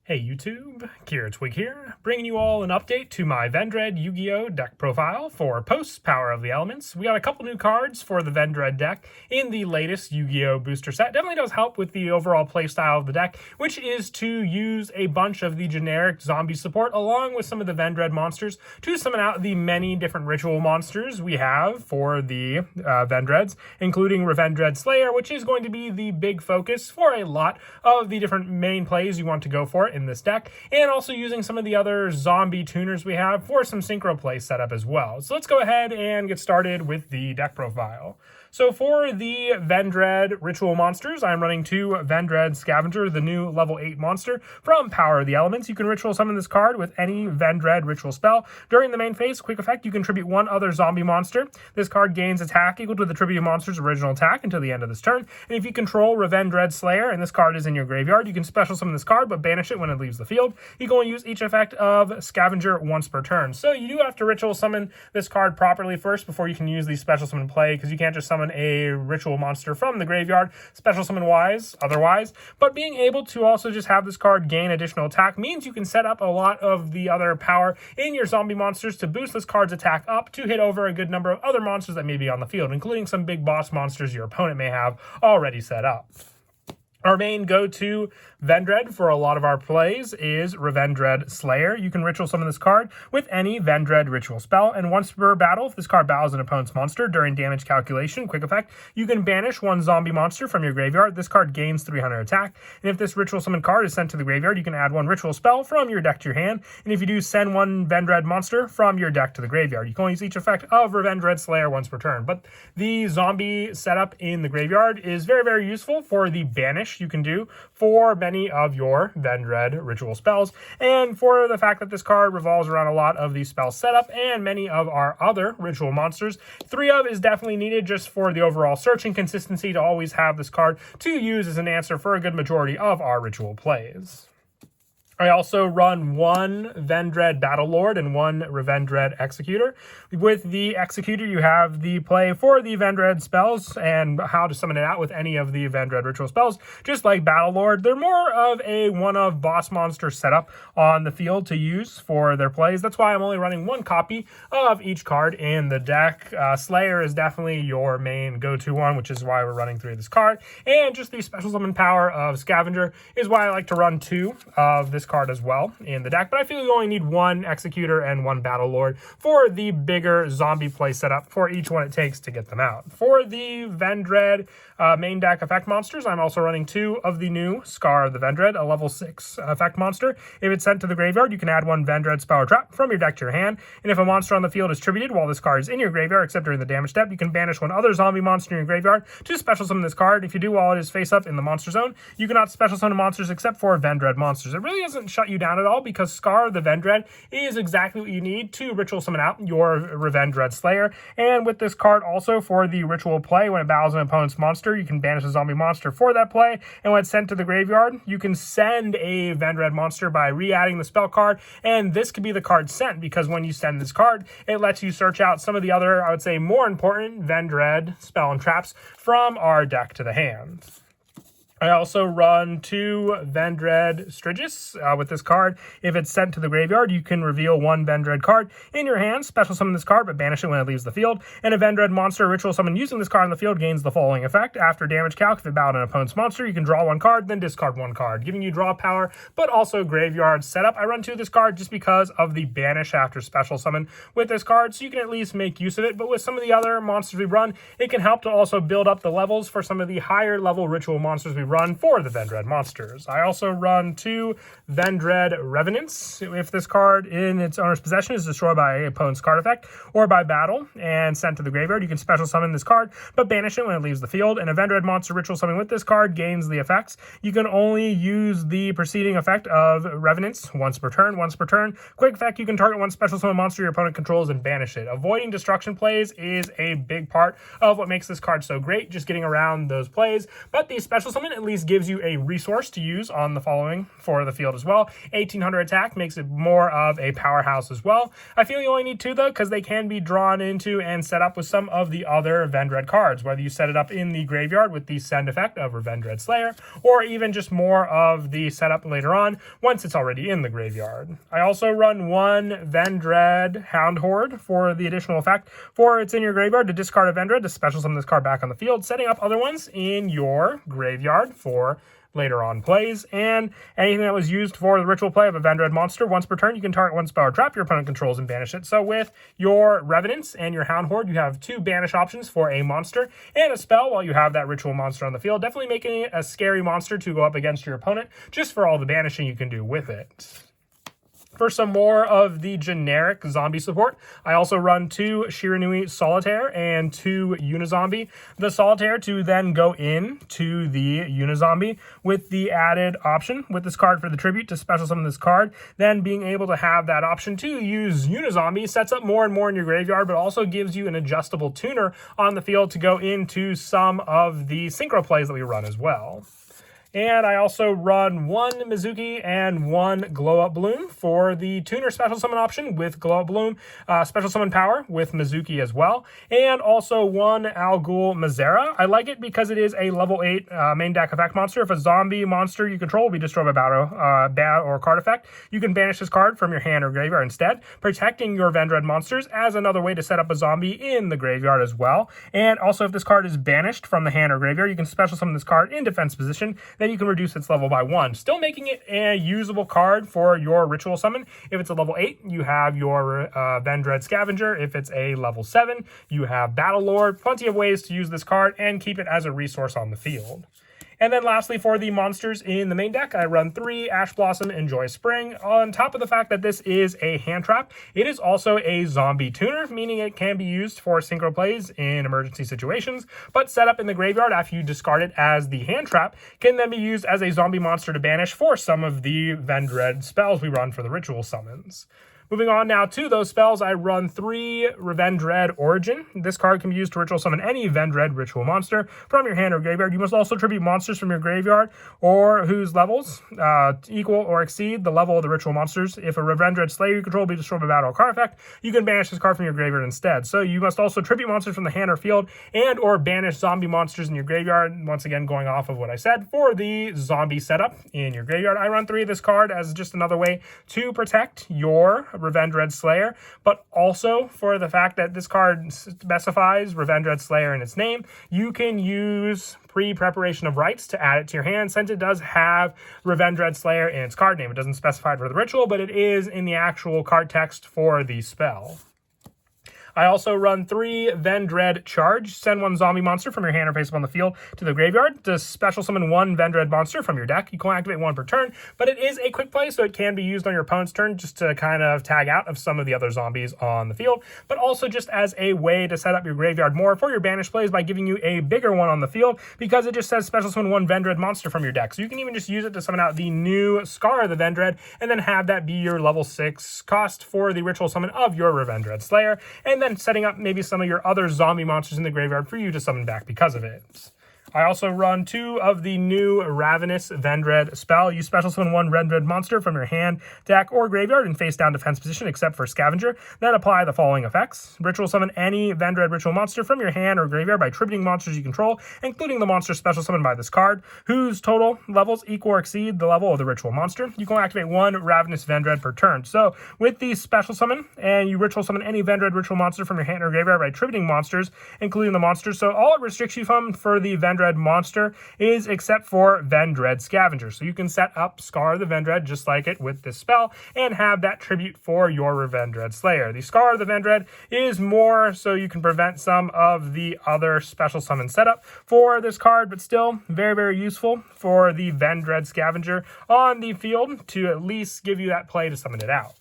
Hey YouTube, Kira Twig here, bringing you all an update to my Vendread Yu-Gi-Oh deck profile for post-Power of the Elements. We got a couple new cards for the Vendread deck in the latest Yu-Gi-Oh booster set. Definitely does help with the overall playstyle of the deck, which is to use a bunch of the generic zombie support along with some of the Vendread monsters to summon out the many different ritual monsters we have for the Vendreads, including Vendread Slayer, which is going to be the big focus for a lot of the different main plays you want to go for in this deck, and also using some of the other zombie tuners we have for some synchro play setup as well. So let's go ahead and get started with the deck profile. So for the Vendread Ritual Monsters, I'm running two Vendread Scavenger, the new level 8 monster from Power of the Elements. You can ritual summon this card with any Vendread ritual spell. During the main phase, quick effect, you can tribute one other zombie monster. This card gains attack equal to the tribute monster's original attack until the end of this turn. And if you control Vendread Slayer and this card is in your graveyard, you can special summon this card but banish it when it leaves the field. You can only use each effect of Scavenger once per turn. So you do have to ritual summon this card properly first before you can use the special summon play, because you can't just summon a ritual monster from the graveyard special summon wise otherwise. But being able to also just have this card gain additional attack means you can set up a lot of the other power in your zombie monsters to boost this card's attack up to hit over a good number of other monsters that may be on the field, including some big boss monsters your opponent may have already set up. Our main go-to Vendread for a lot of our plays is Vendread Slayer. You can ritual summon this card with any Vendread ritual spell, and once per battle, if this card battles an opponent's monster during damage calculation, quick effect, you can banish one zombie monster from your graveyard. This card gains 300 attack, and if this ritual summon card is sent to the graveyard, you can add one ritual spell from your deck to your hand, and if you do, send one Vendread monster from your deck to the graveyard. You can only use each effect of Vendread Slayer once per turn, but the zombie setup in the graveyard is very, very useful for the banish you can do for many of your Vendread ritual spells, and for the fact that this card revolves around a lot of the spell setup and many of our other ritual monsters. 3 of is definitely needed just for the overall search and consistency to always have this card to use as an answer for a good majority of our ritual plays. I also run one Vendread Battle Lord and one Vendread Executor. With the Executor, you have the play for the Vendread spells and how to summon it out with any of the Vendread ritual spells. Just like Battle Lord, they're more of a one-of boss monster setup on the field to use for their plays. That's why I'm only running one copy of each card in the deck. Slayer is definitely your main go-to one, which is why we're running 3 of this card. And just the special summon power of Scavenger is why I like to run 2 of this card as well in the deck, but I feel you only need one Executor and one Battle Lord for the bigger zombie play setup for each one it takes to get them out. For the Vendread main deck effect monsters, I'm also running 2 of the new Scar of the Vendread, a level 6 effect monster. If it's sent to the graveyard, you can add one Vendread spell or trap from your deck to your hand, and if a monster on the field is tributed while this card is in your graveyard, except during the damage step, you can banish one other zombie monster in your graveyard to special summon this card. If you do while it is face up in the monster zone, you cannot special summon monsters except for Vendread monsters. It really doesn't shut you down at all, because Scar of the Vendread is exactly what you need to ritual summon out your Vendread Slayer. And with this card also for the ritual play, when it battles an opponent's monster, you can banish a zombie monster for that play, and when it's sent to the graveyard, you can send a Vendread monster by re-adding the spell card, and this could be the card sent, because when you send this card, it lets you search out some of the other, I would say, more important Vendread spell and traps from our deck to the hand. I also run 2 Vendread Striges with this card. If it's sent to the graveyard, you can reveal one Vendread card in your hand, special summon this card, but banish it when it leaves the field. And a Vendread monster ritual summon using this card on the field gains the following effect. After damage calc, if it battled an opponent's monster, you can draw 1 card, then discard 1 card, giving you draw power, but also graveyard setup. I run 2 of this card just because of the banish after special summon with this card, so you can at least make use of it. But with some of the other monsters we run, it can help to also build up the levels for some of the higher level ritual monsters we run for the Vendread monsters. I also run 2 Vendread Revenants. If this card in its owner's possession is destroyed by an opponent's card effect or by battle and sent to the graveyard, you can special summon this card but banish it when it leaves the field. And a Vendread monster ritual summon with this card gains the effects. You can only use the preceding effect of Revenants once per turn. Quick effect, you can target one special summon monster your opponent controls and banish it. Avoiding destruction plays is a big part of what makes this card so great, just getting around those plays. But the special summon at least gives you a resource to use on the following for the field as well. 1800 attack makes it more of a powerhouse as well. I feel you only need 2 though, because they can be drawn into and set up with some of the other Vendread cards, whether you set it up in the graveyard with the send effect of Vendread Slayer, or even just more of the setup later on once it's already in the graveyard. I also run 1 Vendread Hound Horde for the additional effect for it's in your graveyard to discard a Vendread to special summon this card back on the field, setting up other ones in your graveyard for later on plays. And anything that was used for the ritual play of a Vendread monster, once per turn, you can target 1 spell or trap your opponent controls and banish it. So with your Revenants and your Hound Horde, you have 2 banish options for a monster and a spell while you have that ritual monster on the field, definitely making it a scary monster to go up against your opponent, just for all the banishing you can do with it. For some more of the generic zombie support, I also run 2 Shiranui Solitaire and 2 Unizombie. The Solitaire to then go in to the Unizombie with the added option with this card for the tribute to special summon this card. Then being able to have that option to use Unizombie sets up more and more in your graveyard, but also gives you an adjustable tuner on the field to go into some of the synchro plays that we run as well. And I also run 1 Mizuki and 1 Glow Up Bloom for the tuner special summon option with Glow Up Bloom, special summon power with Mizuki as well, and also 1 Al Ghul Mazera. I like it because it is a level 8 main deck effect monster. If a zombie monster you control will be destroyed by battle or card effect, you can banish this card from your hand or graveyard instead, protecting your Vendread monsters as another way to set up a zombie in the graveyard as well. And also if this card is banished from the hand or graveyard, you can special summon this card in defense position. Then you can reduce its level by 1, still making it a usable card for your ritual summon. If it's a level 8, you have your Vendread Scavenger. If it's a level 7, you have Battle Lord. Plenty of ways to use this card and keep it as a resource on the field. And then lastly, for the monsters in the main deck, I run 3 Ash Blossom and Joy Spring. On top of the fact that this is a hand trap, it is also a zombie tuner, meaning it can be used for synchro plays in emergency situations, but set up in the graveyard after you discard it as the hand trap can then be used as a zombie monster to banish for some of the Vendread spells we run for the ritual summons. Moving on now to those spells, I run 3 Vendread Origin. This card can be used to ritual summon any Vendread ritual monster from your hand or graveyard. You must also tribute monsters from your graveyard or whose levels equal or exceed the level of the ritual monsters. If a Vendread Slayer you control will be destroyed by battle or card effect, you can banish this card from your graveyard instead. So you must also tribute monsters from the hand or field and or banish zombie monsters in your graveyard. Once again, going off of what I said, for the zombie setup in your graveyard, I run 3 of this card as just another way to protect your Vendread Slayer, but also for the fact that this card specifies Vendread Slayer in its name, you can use pre-preparation of rites to add it to your hand, since it does have Vendread Slayer in its card name. It doesn't specify it for the ritual, but it is in the actual card text for the spell. I also run 3 Vendread Charge. Send 1 zombie monster from your hand or face up on the field to the graveyard to special summon 1 Vendread monster from your deck. You can activate 1 per turn, but it is a quick play, so it can be used on your opponent's turn just to kind of tag out of some of the other zombies on the field, but also just as a way to set up your graveyard more for your banish plays by giving you a bigger one on the field, because it just says special summon 1 Vendread monster from your deck. So you can even just use it to summon out the new Scar of the Vendread, and then have that be your level 6 cost for the ritual summon of your Vendread Slayer, and then setting up maybe some of your other zombie monsters in the graveyard for you to summon back because of it. I also run 2 of the new Ravenous Vendread spell. You special summon 1 Vendread monster from your hand, deck, or graveyard in face down defense position except for Scavenger. Then apply the following effects. Ritual summon any Vendread ritual monster from your hand or graveyard by tributing monsters you control, including the monster special summoned by this card, whose total levels equal or exceed the level of the ritual monster. You can activate 1 Ravenous Vendread per turn. So with the special summon, and you ritual summon any Vendread ritual monster from your hand or graveyard by tributing monsters, including the monsters. So all it restricts you from for the Vendread monster is except for Vendread Scavenger. So you can set up Scar the Vendread just like it with this spell and have that tribute for your Vendread Slayer. The Scar of the Vendread is more so you can prevent some of the other special summon setup for this card, but still very, very useful for the Vendread Scavenger on the field to at least give you that play to summon it out.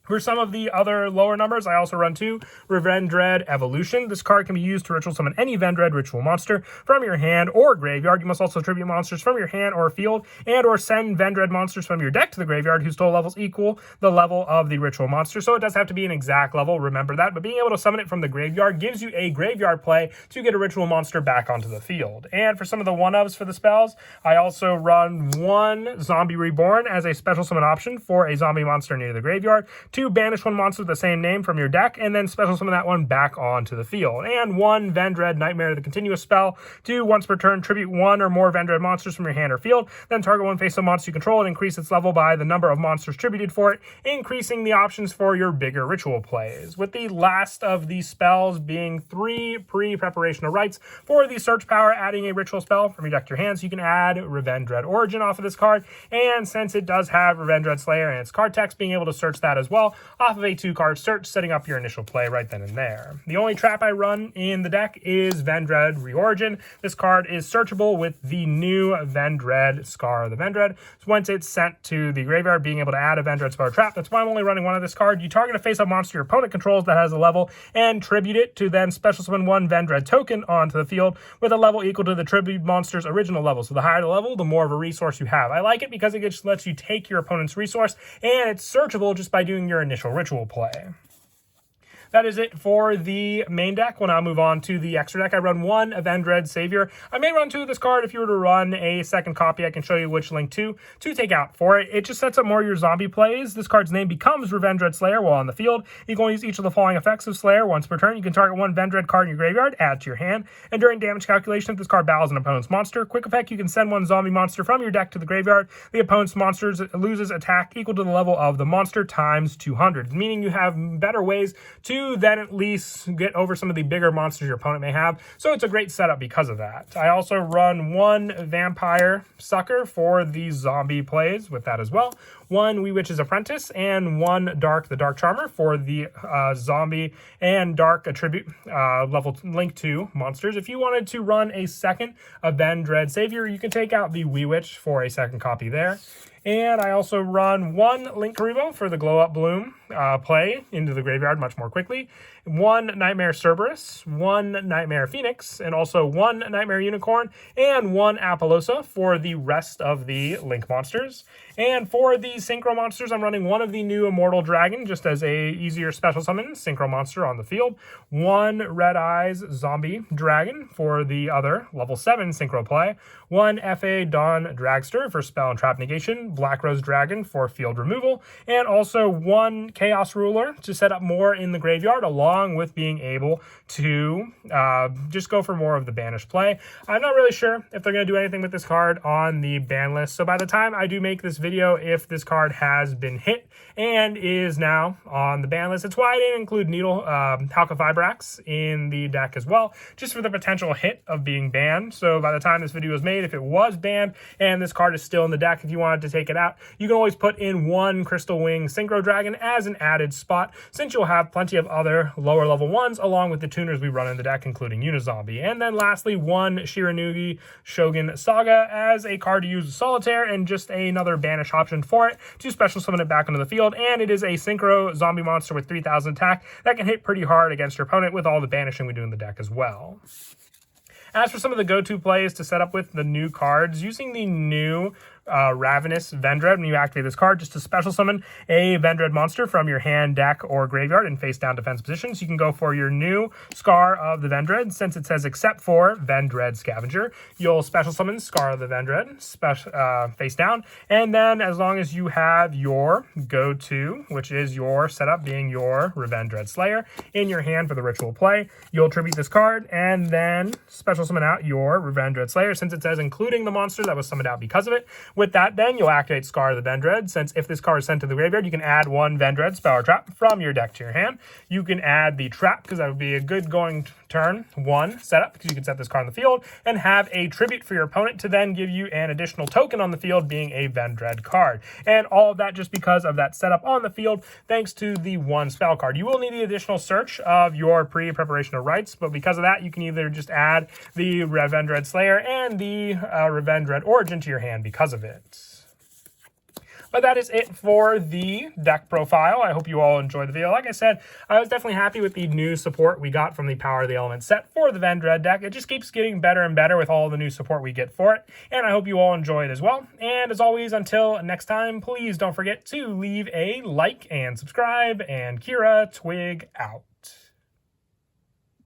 For some of the other lower numbers, I also run 2, Vendread Evolution. This card can be used to ritual summon any Vendread ritual monster from your hand or graveyard. You must also tribute monsters from your hand or field, and or send Vendread monsters from your deck to the graveyard whose total levels equal the level of the ritual monster. So it does have to be an exact level, remember that, but being able to summon it from the graveyard gives you a graveyard play to get a ritual monster back onto the field. And for some of the one-ofs for the spells, I also run 1 Zombie Reborn as a special summon option for a zombie monster near the graveyard, to banish 1 monster with the same name from your deck, and then special summon that one back onto the field. And 1 Vendread Nightmare, the continuous spell, to once per turn tribute 1 or more Vendread monsters from your hand or field, then target 1 face-up monster you control and increase its level by the number of monsters tributed for it, increasing the options for your bigger ritual plays. With the last of these spells being 3 pre-preparation of rites for the search power, adding a ritual spell from your deck to your hand, so you can add Vendread Origin off of this card, and since it does have Vendread Slayer and its card text, being able to search that as well off of a 2-card search, setting up your initial play right then and there. The only trap I run in the deck is Vendread Reorigin. This card is searchable with the new Vendread Scar of the Vendread. So once it's sent to the graveyard, being able to add a Vendread spell or trap. That's why I'm only running 1 of this card. You target a face-up monster your opponent controls that has a level and tribute it to then special summon 1 Vendread token onto the field with a level equal to the tribute monster's original level. So the higher the level, the more of a resource you have. I like it because it just lets you take your opponent's resource, and it's searchable just by doing your initial ritual play. That is it for the main deck. We'll now move on to the extra deck. I run 1 Vendread Savior. I may run 2 of this card. If you were to run a second copy, I can show you which link to take out for it. It just sets up more of your zombie plays. This card's name becomes Vendread Slayer while on the field. You can only use each of the following effects of Slayer once per turn. You can target 1 Vendread card in your graveyard, add to your hand, and during damage calculation, if this card battles an opponent's monster, quick effect, you can send 1 zombie monster from your deck to the graveyard. The opponent's monster loses attack equal to the level of the monster times 200, meaning you have better ways to then at least get over some of the bigger monsters your opponent may have. So it's a great setup because of that. I also run 1 Vampire Sucker for the zombie plays with that as well. 1 Wee Witch's Apprentice, and 1 Dark the Dark Charmer for the zombie and dark attribute level link 2 monsters. If you wanted to run a second Vendread Savior, you can take out the Wee Witch for a second copy there. And I also run 1 Link Karibo for the Glow Up Bloom play into the graveyard much more quickly. 1 Nightmare Cerberus, 1 Nightmare Phoenix, and also 1 Nightmare Unicorn, and 1 Apollosa for the rest of the Link monsters. And for the Synchro monsters, I'm running 1 of the new Immortal Dragon, just as a easier special summon Synchro monster on the field. 1 Red Eyes Zombie Dragon for the other level 7 Synchro play. 1 F.A. Dawn Dragster for spell and trap negation. Black Rose Dragon for field removal. And also 1 Chaos Ruler to set up more in the graveyard, along with being able to just go for more of the banished play. I'm not really sure if they're going to do anything with this card on the ban list. So by the time I do make this video, if this card has been hit and is now on the ban list, it's why I didn't include Needle Halka Vibrax in the deck as well, just for the potential hit of being banned. So by the time this video is made, if it was banned and this card is still in the deck, if you wanted to take it out, you can always put in 1 Crystal Wing Synchro Dragon as an added spot, since you'll have plenty of other lower level ones along with the tuners we run in the deck, including Unizombie. And then lastly, 1 Shiranugi Shogun Saga as a card to use Solitaire and just another banish option for it to special summon it back onto the field. And it is a Synchro zombie monster with 3000 attack that can hit pretty hard against your opponent with all the banishing we do in the deck as well. As for some of the go-to plays to set up with the new cards, using the new Ravenous Vendread, when you activate this card, just to special summon a Vendread monster from your hand, deck, or graveyard in face-down defense positions, you can go for your new Scar of the Vendread. Since it says except for Vendread Scavenger, you'll special summon Scar of the Vendread face down, and then as long as you have your go-to, which is your setup being your Vendread Slayer, in your hand for the ritual play, you'll tribute this card and then special summon out your Vendread Slayer, since it says including the monster that was summoned out because of it. With that, then, you'll activate Scar of the Vendread, since if this card is sent to the graveyard, you can add 1 Vendread spell or trap from your deck to your hand. You can add the trap, because that would be a good going turn 1 setup, because you can set this card on the field, and have a tribute for your opponent to then give you an additional token on the field, being a Vendread card. And all of that just because of that setup on the field, thanks to the 1 spell card. You will need the additional search of your pre-preparation of rites, but because of that, you can either just add the Vendread Slayer and the Vendread Origin to your hand because of it. But that is it for the deck profile. I hope you all enjoyed the video. Like I said, I was definitely happy with the new support we got from the Power of the Elements set for the Vendread deck. It just keeps getting better and better with all the new support we get for it, and I hope you all enjoy it as well. And as always, until next time, please don't forget to leave a like and subscribe, and Kira Twig out.